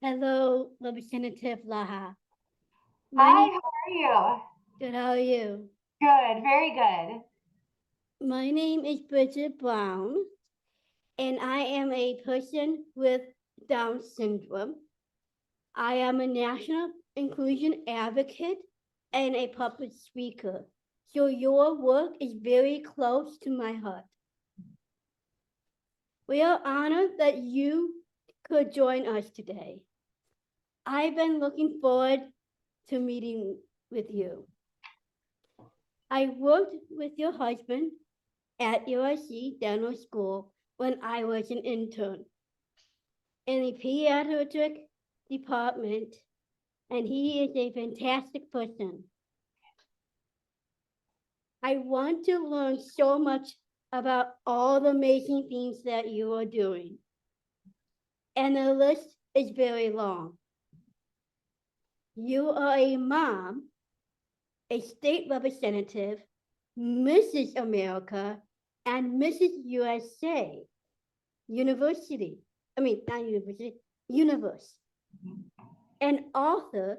Hello, Representative Laha. My Hi, name how are you? good. How are you? Good, very good. My name is Bridget Brown, and I am a person with Down syndrome. I am a national inclusion advocate and a public speaker. So your work is very close to my heart. We are honored that you could join us today. I've been looking forward to meeting with you. I worked with your husband at USC Dental School when I was an intern in the pediatric department, and he is a fantastic person. I want to learn so much about all the amazing things that you are doing, and the list is very long. You are a mom, a state representative, Mrs. America, and Mrs. USA. University. Not university, universe. An author,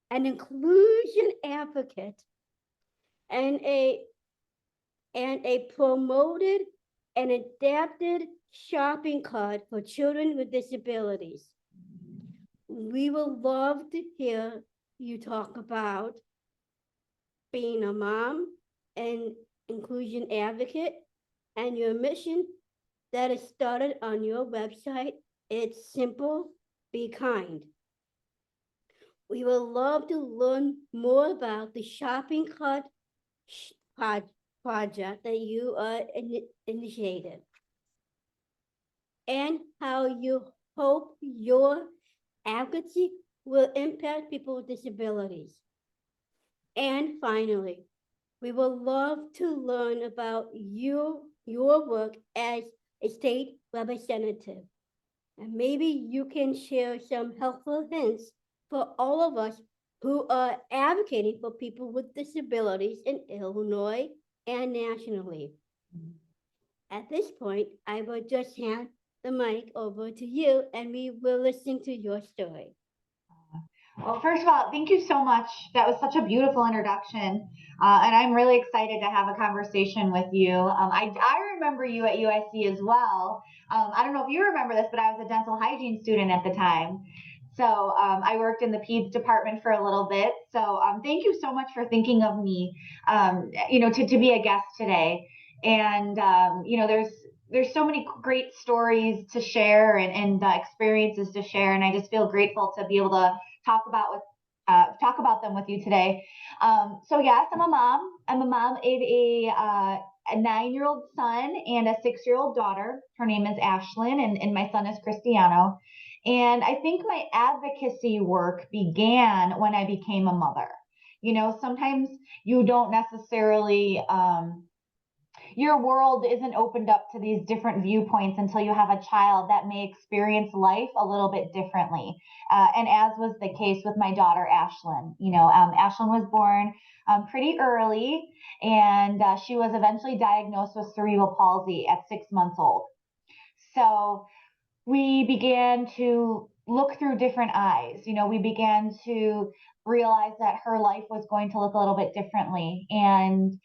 an inclusion advocate, and a promoted and adapted shopping cart for children with disabilities. We will love to hear you talk about being a mom and inclusion advocate and your mission that is started on your website. It's simple, be kind. We would love to learn more about the shopping cart project that you initiated and how you hope your advocacy will impact people with disabilities. And finally, we would love to learn about your work as a state representative. And maybe you can share some helpful hints for all of us who are advocating for people with disabilities in Illinois and nationally. At this point, I will just hand the mic over to you and we will listen to your story. Well, first of all, thank you so much. That was such a beautiful introduction. And I'm really excited to have a conversation with you. I remember you at UIC as well. I don't know if you remember this, but I was a dental hygiene student at the time. So I worked in the peds department for a little bit. So thank you so much for thinking of me, to be a guest today. And, there's so many great stories to share and experiences to share. And I just feel grateful to be able to talk about them with you today. So yes, I'm a mom. I'm a mom of a 9-year-old son and a 6-year-old daughter. Her name is Ashlyn, and my son is Cristiano. And I think my advocacy work began when I became a mother. Sometimes you don't necessarily your world isn't opened up to these different viewpoints until you have a child that may experience life a little bit differently. And as was the case with my daughter, Ashlyn. Ashlyn was born pretty early, and she was eventually diagnosed with cerebral palsy at 6 months old. So we began to look through different eyes. We began to realize that her life was going to look a little bit differently. And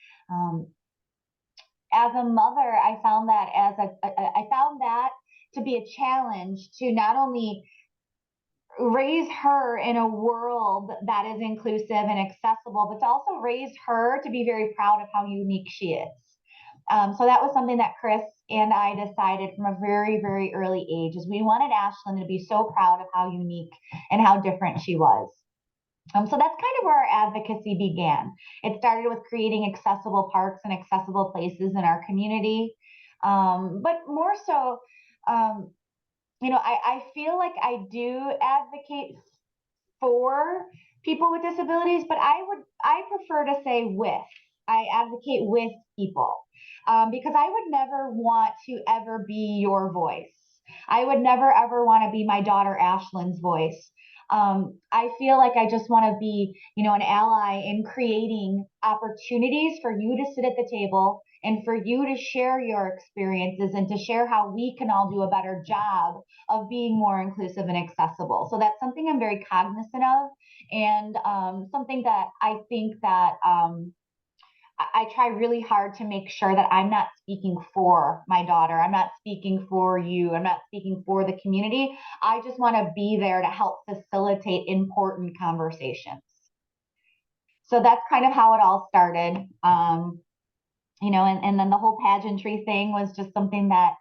as a mother, I found that to be a challenge to not only raise her in a world that is inclusive and accessible, but to also raise her to be very proud of how unique she is. So that was something that Chris and I decided from a very, very early age, is we wanted Ashlyn to be so proud of how unique and how different she was. So that's kind of where our advocacy began. It started with creating accessible parks and accessible places in our community. But more so, um, I feel like I do advocate for people with disabilities, but I prefer to say with. I advocate with people, because I would never want to ever be your voice. I would never ever want to be my daughter Ashlyn's voice. I feel like I just want to be, an ally in creating opportunities for you to sit at the table and for you to share your experiences and to share how we can all do a better job of being more inclusive and accessible. So that's something I'm very cognizant of, and something that I think that I try really hard to make sure that I'm not speaking for my daughter. I'm not speaking for you. I'm not speaking for the community. I just want to be there to help facilitate important conversations. So that's kind of how it all started. And then the whole pageantry thing was just something that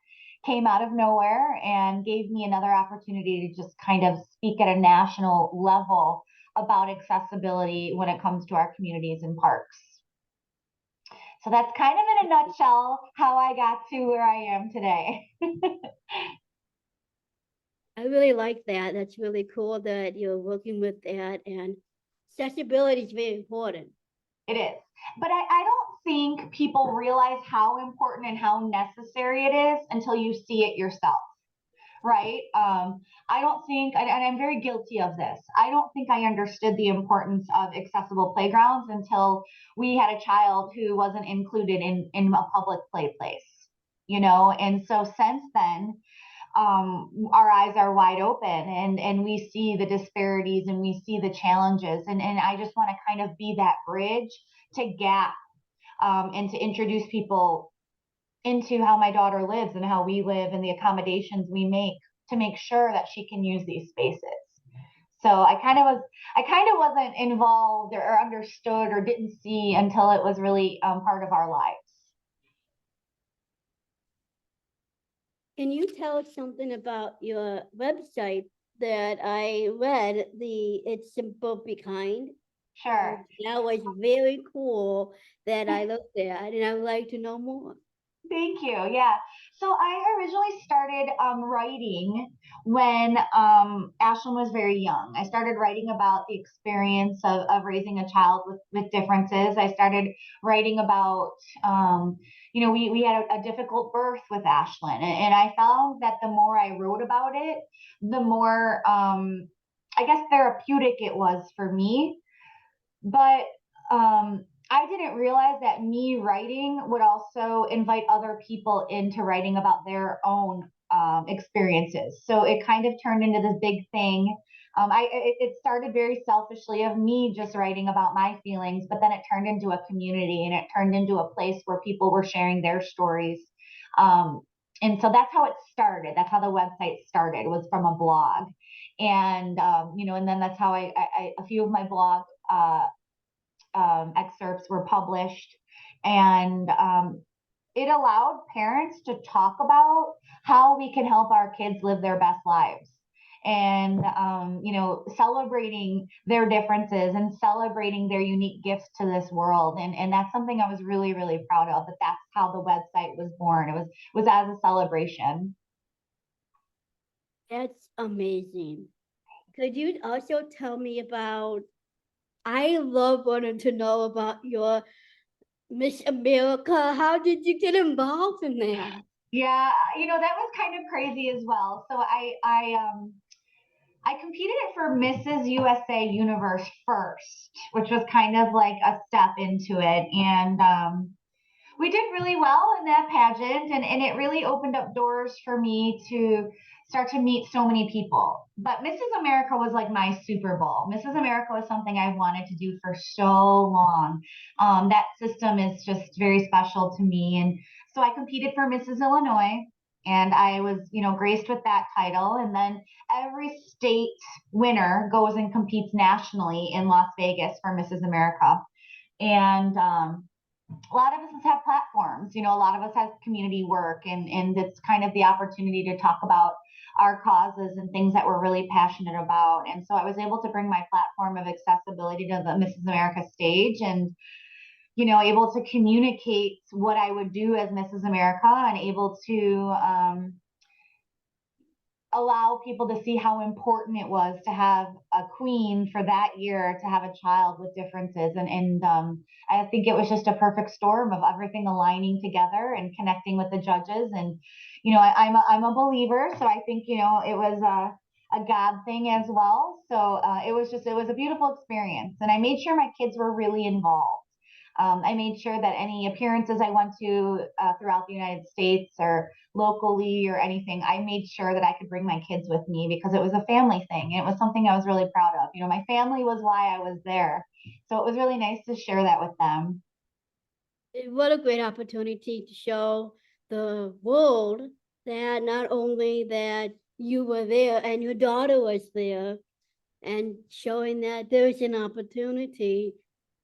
came out of nowhere and gave me another opportunity to just kind of speak at a national level about accessibility when it comes to our communities and parks. So that's kind of in a nutshell how I got to where I am today. I really like that. That's really cool that you're working with that, and accessibility is very important. It is. But I don't think people realize how important and how necessary it is until you see it yourself, right? I don't think, and I'm very guilty of this, I don't think I understood the importance of accessible playgrounds until we had a child who wasn't included in a public play place, And so since then, our eyes are wide open, and we see the disparities and we see the challenges. And I just want to kind of be that bridge to gap, and to introduce people into how my daughter lives and how we live and the accommodations we make to make sure that she can use these spaces. So I kind of wasn't involved or understood or didn't see until it was really part of our lives. Can you tell us something about your website that I read? It's Simple Be Kind. Sure. That was very cool that I looked at, and I would like to know more. Thank you. Yeah. So I originally started writing when Ashlyn was very young. I started writing about the experience of raising a child with differences. I started writing about, we had a difficult birth with Ashlyn. And I found that the more I wrote about it, the more, I guess, therapeutic it was for me. But I didn't realize that me writing would also invite other people into writing about their own experiences. So it kind of turned into this big thing. It started very selfishly of me just writing about my feelings, but then it turned into a community, and it turned into a place where people were sharing their stories. And so that's how it started. That's how the website started, was from a blog. And, and then that's how a few of my blog excerpts were published, and it allowed parents to talk about how we can help our kids live their best lives, and celebrating their differences and celebrating their unique gifts to this world. And that's something I was really, really proud of, that that's how the website was born. It was as a celebration. That's amazing. Could you also tell me about, I love wanting to know about your Miss America. How did you get involved in that? Yeah, that was kind of crazy as well. So I competed for Mrs. USA Universe first, which was kind of like a step into it. And we did really well in that pageant, and it really opened up doors for me to start to meet so many people. But Mrs. America was like my Super Bowl. Mrs. America was something I wanted to do for so long. That system is just very special to me. And so I competed for Mrs. Illinois, and I was, graced with that title. And then every state winner goes and competes nationally in Las Vegas for Mrs. America. And a lot of us have platforms, a lot of us have community work, and it's kind of the opportunity to talk about our causes and things that we're really passionate about. And so I was able to bring my platform of accessibility to the Mrs. America stage, and able to communicate what I would do as Mrs. America, and able to allow people to see how important it was to have a queen for that year, to have a child with differences. And I think it was just a perfect storm of everything aligning together and connecting with the judges. And, I'm a believer. So I think, it was a God thing as well. So it was a beautiful experience. And I made sure my kids were really involved. I made sure that any appearances I went to throughout the United States or locally or anything, I made sure that I could bring my kids with me because it was a family thing. And it was something I was really proud of. My family was why I was there. So it was really nice to share that with them. What a great opportunity to show the world that not only that you were there and your daughter was there, and showing that there is an opportunity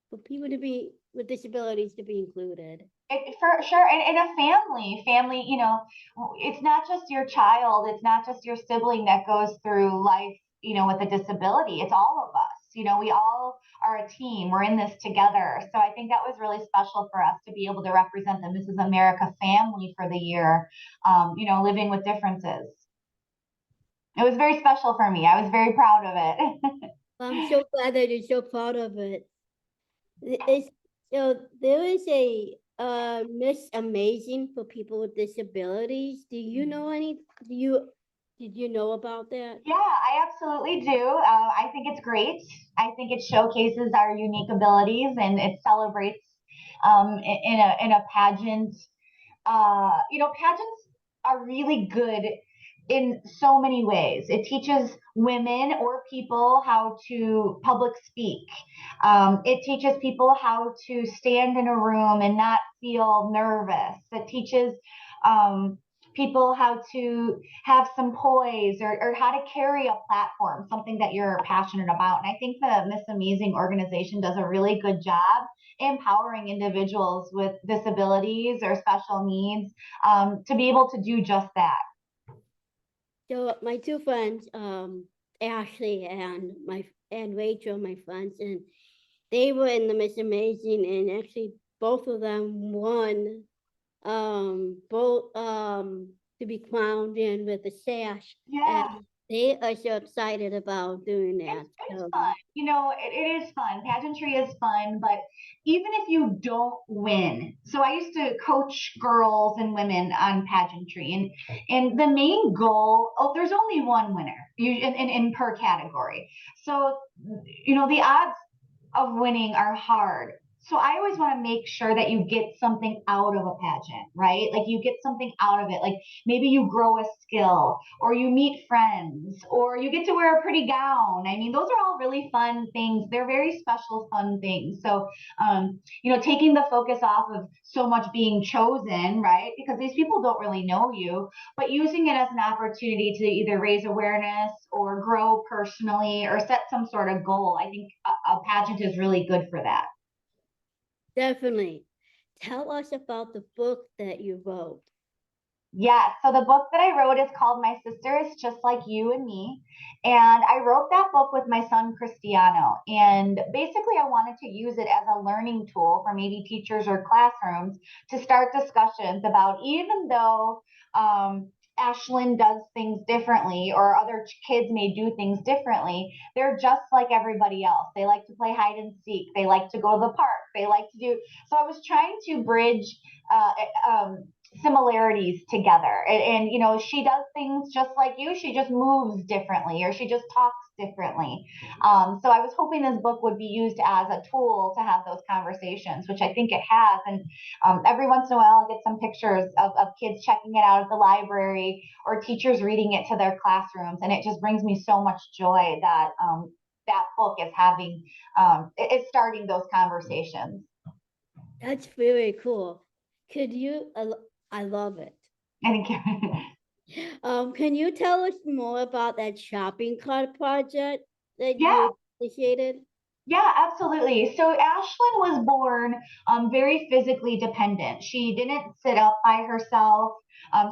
for people to be with disabilities to be included. For sure. And in a family, it's not just your child, it's not just your sibling that goes through life, with a disability. It's all of us. We all are a team. We're in this together. So I think that was really special for us to be able to represent the Mrs. America family for the year, living with differences. It was very special for me. I was very proud of it. I'm so glad that you're so proud of it. It's, so there is a Miss Amazing for people with disabilities. Do you know any? Did you know about that? Yeah, I absolutely do. I think it's great. I think it showcases our unique abilities and it celebrates in a pageant. Pageants are really good in so many ways. It teaches women or people how to public speak. It teaches people how to stand in a room and not feel nervous. It teaches people how to have some poise or how to carry a platform, something that you're passionate about. And I think the Miss Amazing organization does a really good job empowering individuals with disabilities or special needs to be able to do just that. So my two friends, Ashley and Rachel, my friends, and they were in the Miss Amazing, and actually both of them won. Both to be crowned in with a sash, Yeah. and they are so excited about doing that. It's fun. It is fun. Pageantry is fun, but even if you don't win, so I used to coach girls and women on pageantry, and the main goal. Oh, there's only one winner in per category. So the odds of winning are hard. So I always want to make sure that you get something out of a pageant, right? Like you get something out of it. Like maybe you grow a skill or you meet friends or you get to wear a pretty gown. I mean, those are all really fun things. They're very special, fun things. So, taking the focus off of so much being chosen, right? Because these people don't really know you, but using it as an opportunity to either raise awareness or grow personally or set some sort of goal. I think a pageant is really good for that. Definitely. Tell us about the book that you wrote. Yeah, so the book that I wrote is called My Sister is Just Like You and Me. And I wrote that book with my son, Cristiano. And basically, I wanted to use it as a learning tool for maybe teachers or classrooms to start discussions about even though Ashlyn does things differently or other kids may do things differently, they're just like everybody else. They like to play hide and seek, they like to go to the park, they like to do. So I was trying to bridge. Uh, um, Similarities together. She does things just like you. She just moves differently or she just talks differently. So I was hoping this book would be used as a tool to have those conversations, which I think it has. And every once in a while, I'll get some pictures of kids checking it out at the library or teachers reading it to their classrooms. And it just brings me so much joy that that book is having, it's starting those conversations. That's very cool. Could you? I love it. I think Can you tell us more about that shopping cart project that yeah. you initiated? Yeah, absolutely. So Ashlyn was born very physically dependent. She didn't sit up by herself.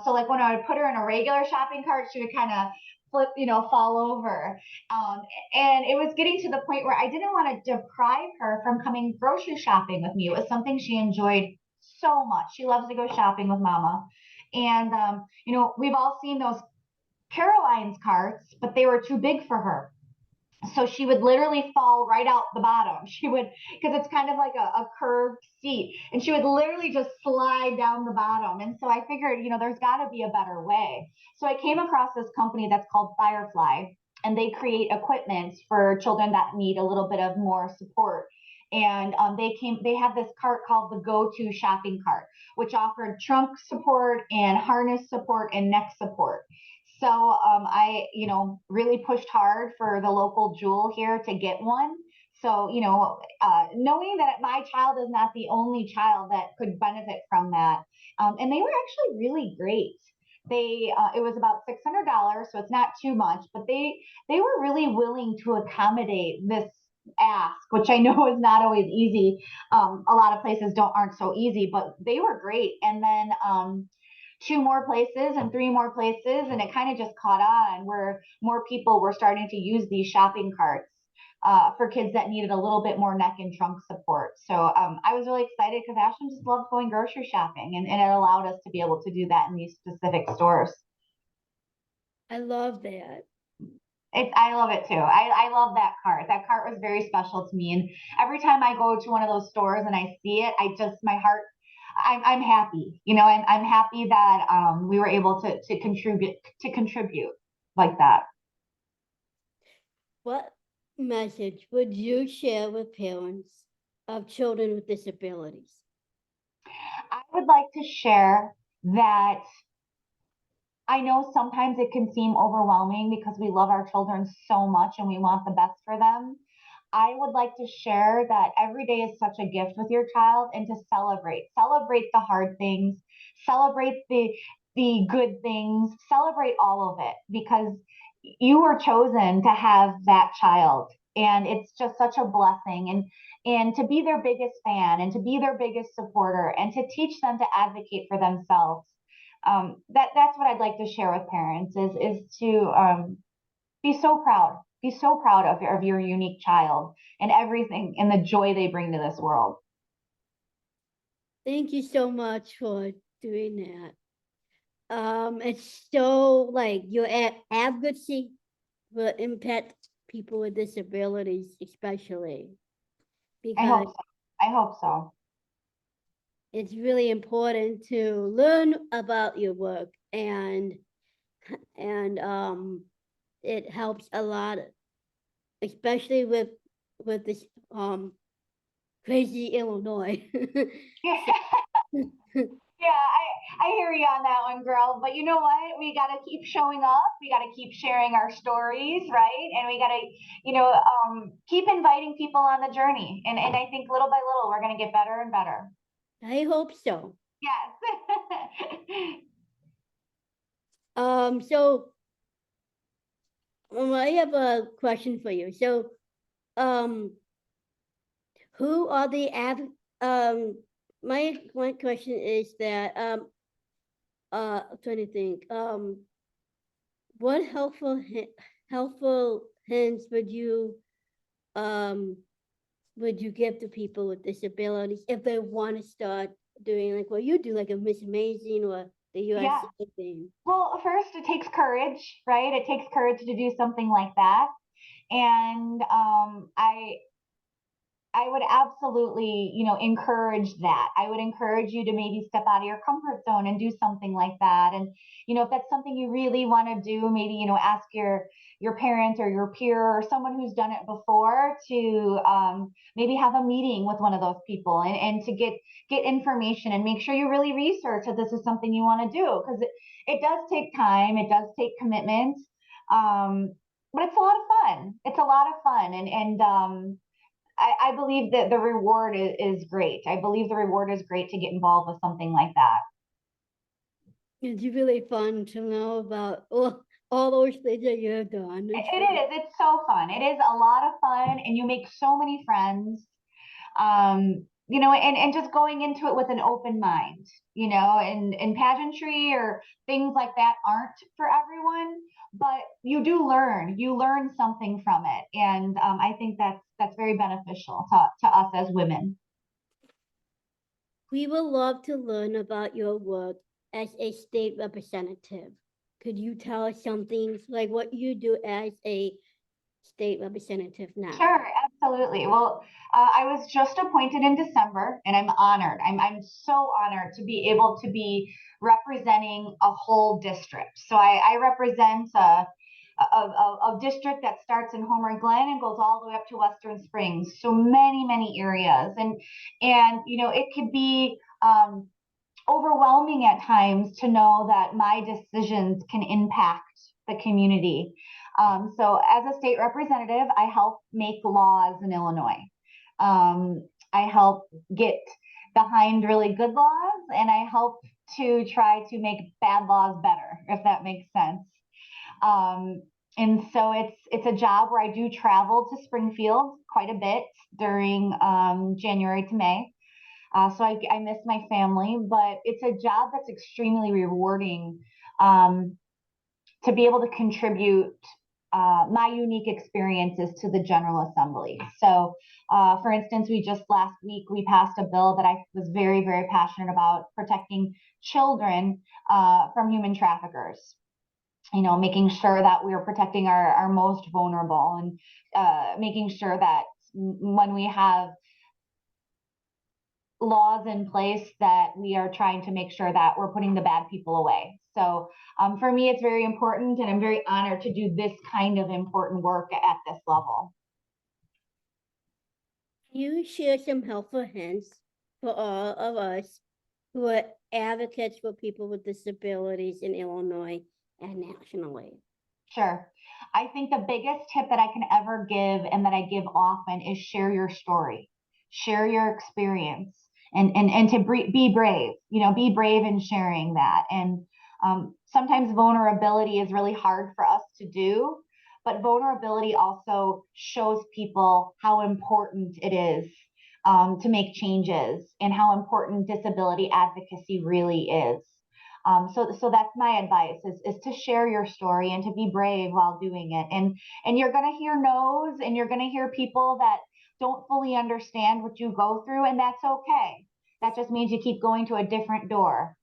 So like when I would put her in a regular shopping cart, she would kind of flip, fall over. Um, and it was getting to the point where I didn't want to deprive her from coming grocery shopping with me. It was something she enjoyed so much. She loves to go shopping with mama. And, we've all seen those Caroline's carts, but they were too big for her, so she would literally fall right out the bottom. She would, because it's kind of like a curved seat, and she would literally just slide down the bottom. And so I figured, there's got to be a better way. So I came across this company that's called Firefly, and they create equipment for children that need a little bit of more support. and they had this cart called the Go-To shopping cart, which offered trunk support and harness support and neck support. So I, really pushed hard for the local Jewel here to get one. So, knowing that my child is not the only child that could benefit from that. And they were actually really great. It was about $600, so it's not too much, but they were really willing to accommodate this ask, which I know is not always easy. A lot of places aren't so easy, but they were great. And then two more places and three more places, and it kind of just caught on where more people were starting to use these shopping carts for kids that needed a little bit more neck and trunk support. So I was really excited because Ashton just loved going grocery shopping, and it allowed us to be able to do that in these specific stores. I love that. I love it too. I love that cart. That cart was very special to me. And every time I go to one of those stores and I see it, my heart, I'm happy. I'm happy that we were able to contribute like that. What message would you share with parents of children with disabilities? I would like to share that I know sometimes it can seem overwhelming because we love our children so much and we want the best for them. I would like to share that every day is such a gift with your child, and to celebrate the hard things, celebrate the good things, celebrate all of it, because you were chosen to have that child, and it's just such a blessing. And to be their biggest fan and to be their biggest supporter and to teach them to advocate for themselves. That's what I'd like to share with parents is to be so proud of your unique child and everything and the joy they bring to this world. Thank you so much for doing that. It's so like your advocacy will impact people with disabilities, especially I hope because so. I hope so. it's really important to learn about your work, and it helps a lot, especially with this crazy Illinois. Yeah, I hear you on that one, girl. But you know what? We got to keep showing up. We got to keep sharing our stories, right? And we got to, keep inviting people on the journey. And I think little by little, we're going to get better and better. I hope so. Yes. So I have a question for you. So, who are the my one question is that I'm trying to think what helpful hints would you give to people with disabilities if they want to start doing like what you do, like a Miss Amazing or the Yeah. USA thing? Well, first, it takes courage, right? It takes courage to do something like that. And I would absolutely, encourage that. I would encourage you to maybe step out of your comfort zone and do something like that. And, if that's something you really want to do, maybe, ask your parent or your peer or someone who's done it before to maybe have a meeting with one of those people and to get information and make sure you really research that this is something you want to do, because it does take time. It does take commitment. But it's a lot of fun. It's a lot of fun. And I believe that the reward is great. I believe the reward is great to get involved with something like that. It's really fun to know about all those things that you have done. It is. It's so fun. It is a lot of fun, and you make so many friends. And just going into it with an open mind, and pageantry or things like that aren't for everyone, but you learn something from it. And I think that's very beneficial to us as women. We would love to learn about your work as a state representative. Could you tell us something like what you do as a state representative now? Sure, absolutely. Well, I was just appointed in December, and I'm honored. I'm so honored to be able to be representing a whole district. So I represent a district that starts in Homer Glen and goes all the way up to Western Springs. So many areas, and it could be overwhelming at times to know that my decisions can impact the community. So as a state representative, I help make laws in Illinois. I help get behind really good laws, and I help to try to make bad laws better, if that makes sense. And so it's a job where I do travel to Springfield quite a bit during January to May. So I miss my family, but it's a job that's extremely rewarding to be able to contribute my unique experiences to the General Assembly. So, for instance, we just last week, we passed a bill that I was very passionate about, protecting children from human traffickers. Making sure that we are protecting our most vulnerable, and making sure that when we have laws in place, that we are trying to make sure that we're putting the bad people away. So for me, it's very important, and I'm very honored to do this kind of important work at this level. Can you share some helpful hints for all of us who are advocates for people with disabilities in Illinois and nationally? Sure. I think the biggest tip that I can ever give, and that I give often, is share your story, share your experience, and to be brave. Be brave in sharing that. And sometimes vulnerability is really hard for us to do, but vulnerability also shows people how important it is to make changes, and how important disability advocacy really is. So that's my advice, is to share your story and to be brave while doing it. And you're going to hear no's, and you're going to hear people that don't fully understand what you go through, and that's okay. That just means you keep going to a different door.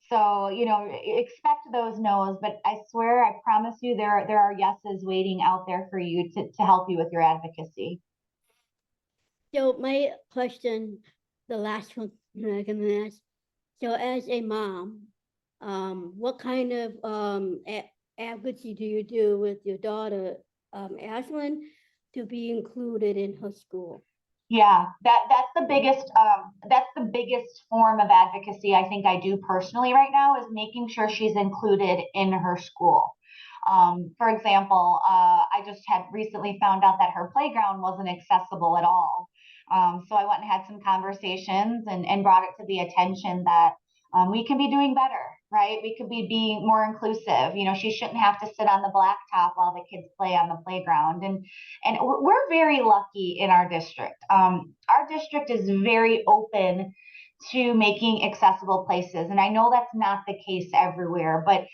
So, expect those no's, but I swear, I promise you, there are yeses waiting out there for you to help you with your advocacy. So my question, the last one I'm gonna ask. So as a mom, what kind of advocacy do you do with your daughter, Ashlyn, to be included in her school? Yeah, that's the biggest form of advocacy I think I do personally right now, is making sure she's included in her school. For example, I just had recently found out that her playground wasn't accessible at all. So I went and had some conversations, and brought it to the attention that we can be doing better, right? We could be being more inclusive. She shouldn't have to sit on the blacktop while the kids play on the playground. And we're very lucky in our district. Our district is very open to making accessible places. And I know that's not the case everywhere, but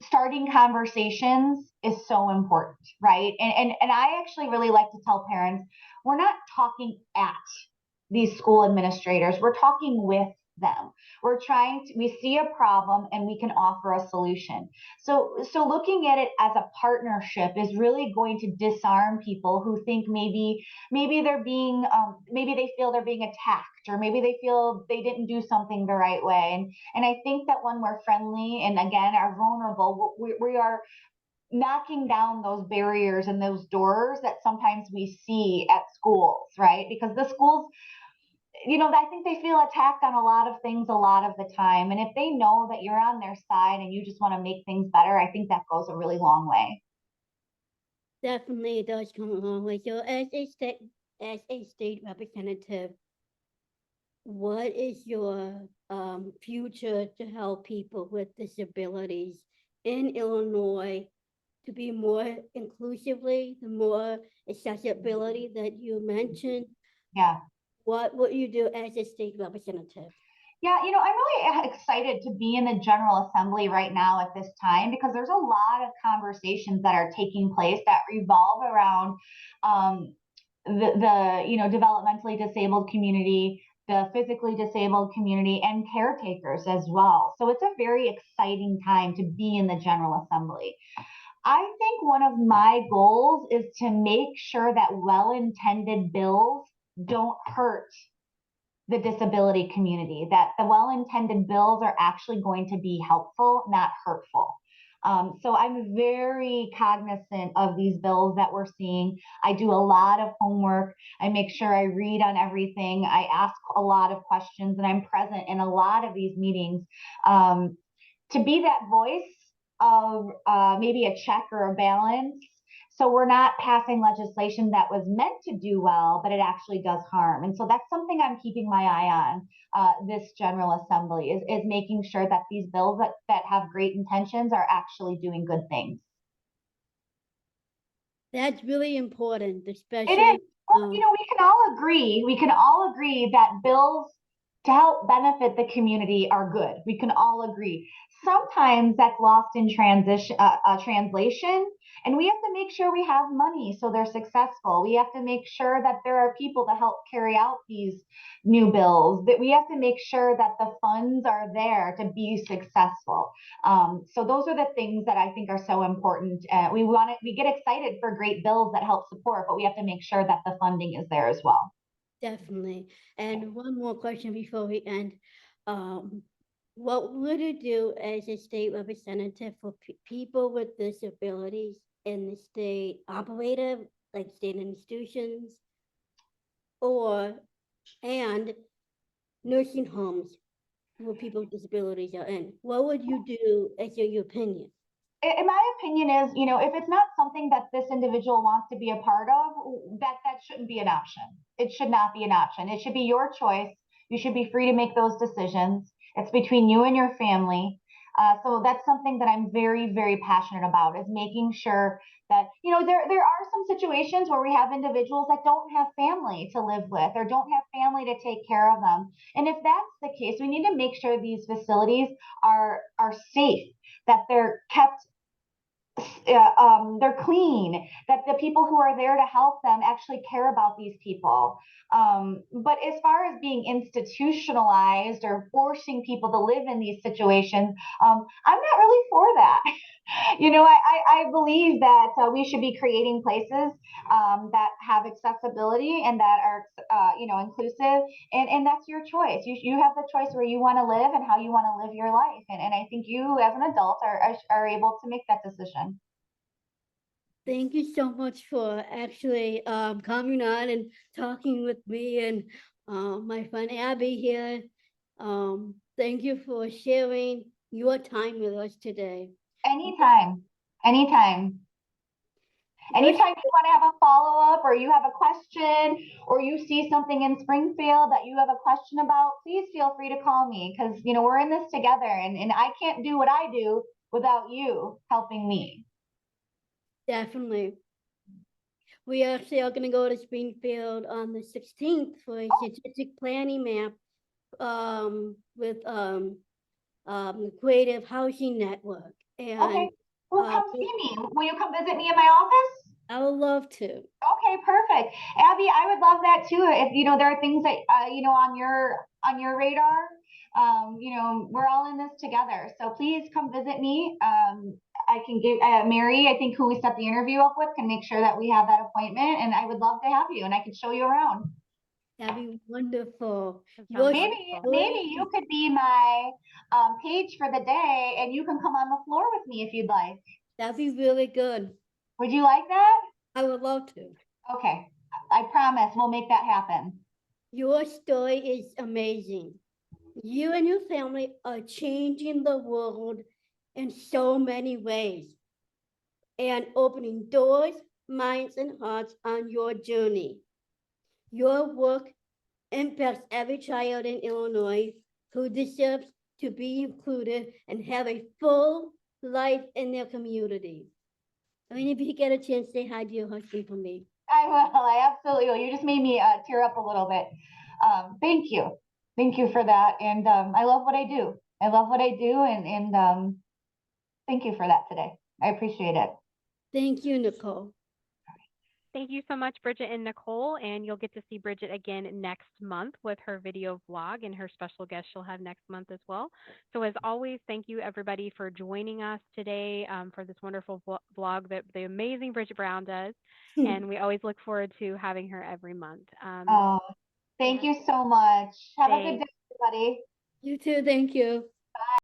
starting conversations is so important, right? And I actually really like to tell parents, we're not talking at these school administrators, we're talking with them. We see a problem, and we can offer a solution. So looking at it as a partnership is really going to disarm people who think maybe they're being, maybe they feel they're being attacked, or maybe they feel they didn't do something the right way. And I think that when we're friendly, and again, are vulnerable, we are knocking down those barriers and those doors that sometimes we see at schools, right? Because the schools, I think they feel attacked on a lot of things a lot of the time. And if they know that you're on their side and you just want to make things better, I think that goes a really long way. Definitely, it does come a long way. So as a state representative, what is your future to help people with disabilities in Illinois to be more inclusively, the more accessibility that you mentioned? Yeah. What would you do as a state representative? Yeah, I'm really excited to be in the General Assembly right now at this time, because there's a lot of conversations that are taking place that revolve around the developmentally disabled community, the physically disabled community, and caretakers as well. So it's a very exciting time to be in the General Assembly. I think one of my goals is to make sure that well-intended bills don't hurt the disability community, that the well-intended bills are actually going to be helpful, not hurtful. So I'm very cognizant of these bills that we're seeing. I do a lot of homework. I make sure I read on everything. I ask a lot of questions, and I'm present in a lot of these meetings to be that voice of maybe a check or a balance. So we're not passing legislation that was meant to do well, but it actually does harm. And so that's something I'm keeping my eye on this General Assembly is making sure that these bills that have great intentions are actually doing good things. That's really important, It especially is. Well, we can all agree that bills to help benefit the community are good. We can all agree. Sometimes that's lost in translation, and we have to make sure we have money so they're successful. We have to make sure that there are people to help carry out these new bills. That we have to make sure that the funds are there to be successful. So those are the things that I think are so important. We get excited for great bills that help support, but we have to make sure that the funding is there as well. definitely. And one more question before we end. Um, what would you do as a state representative for people with disabilities in the state operative, like state institutions, or and nursing homes where people with disabilities are in? What would you do as your opinion? In my opinion is, if it's not something that this individual wants to be a part of, that shouldn't be an option. It should not be an option. It should be your choice. You should be free to make those decisions. It's between you and your family. So that's something that I'm very, very passionate about is making sure that, there are some situations where we have individuals that don't have family to live with or don't have family to take care of them. And if that's the case, we need to make sure these facilities are safe, that they're kept they're clean, that the people who are there to help them actually care about these people. But as far as being institutionalized or forcing people to live in these situations, I'm not really for that. I believe that we should be creating places that have accessibility and that are, inclusive. And that's your choice. You have the choice where you want to live and how you want to live your life. And I think you, as an adult, are able to make that decision. Thank you so much for actually coming on and talking with me and my friend Abby here. Thank you for sharing your time with us today. Anytime, anytime. First, Anytime you want to have a follow up or you have a question or you see something in Springfield that you have a question about, please feel free to call me because, we're in this together and I can't do what I do without you helping me. definitely. We actually are going to go to Springfield on the 16th for a strategic planning map with the Creative Housing Network. And Okay. Well, uh, come see me. Will you come visit me in my office? I would love to. Okay, perfect. Abby, I would love that too. If there are things that on your radar, we're all in this together. So please come visit me. I can give Mary, I think who we set the interview up with, can make sure that we have that appointment, and I would love to have you, and I can show you around. That'd be wonderful. Maybe you could be my page for the day, and you can come on the floor with me if you'd like. That'd be really good. Would you like that? I would love to. Okay, I promise we'll make that happen. Your story is amazing. You and your family are changing the world in so many ways and opening doors, minds, and hearts on your journey. Your work impacts every child in Illinois who deserves to be included and have a full life in their community. I mean, if you get a chance, say hi to your husband for me. I will. I absolutely will. You just made me tear up a little bit. Thank you. Thank you for that. And I love what I do. I love what I do. And thank you for that today. I appreciate it. Thank you, Nicole. Thank you so much, Bridget and Nicole. And you'll get to see Bridget again next month with her video vlog and her special guest she'll have next month as well. So, as always, thank you everybody for joining us today for this wonderful vlog that the amazing Bridget Brown does. And we always look forward to having her every month. Oh, thank you so much. Have a good Thanks. day, everybody. You too. Thank you.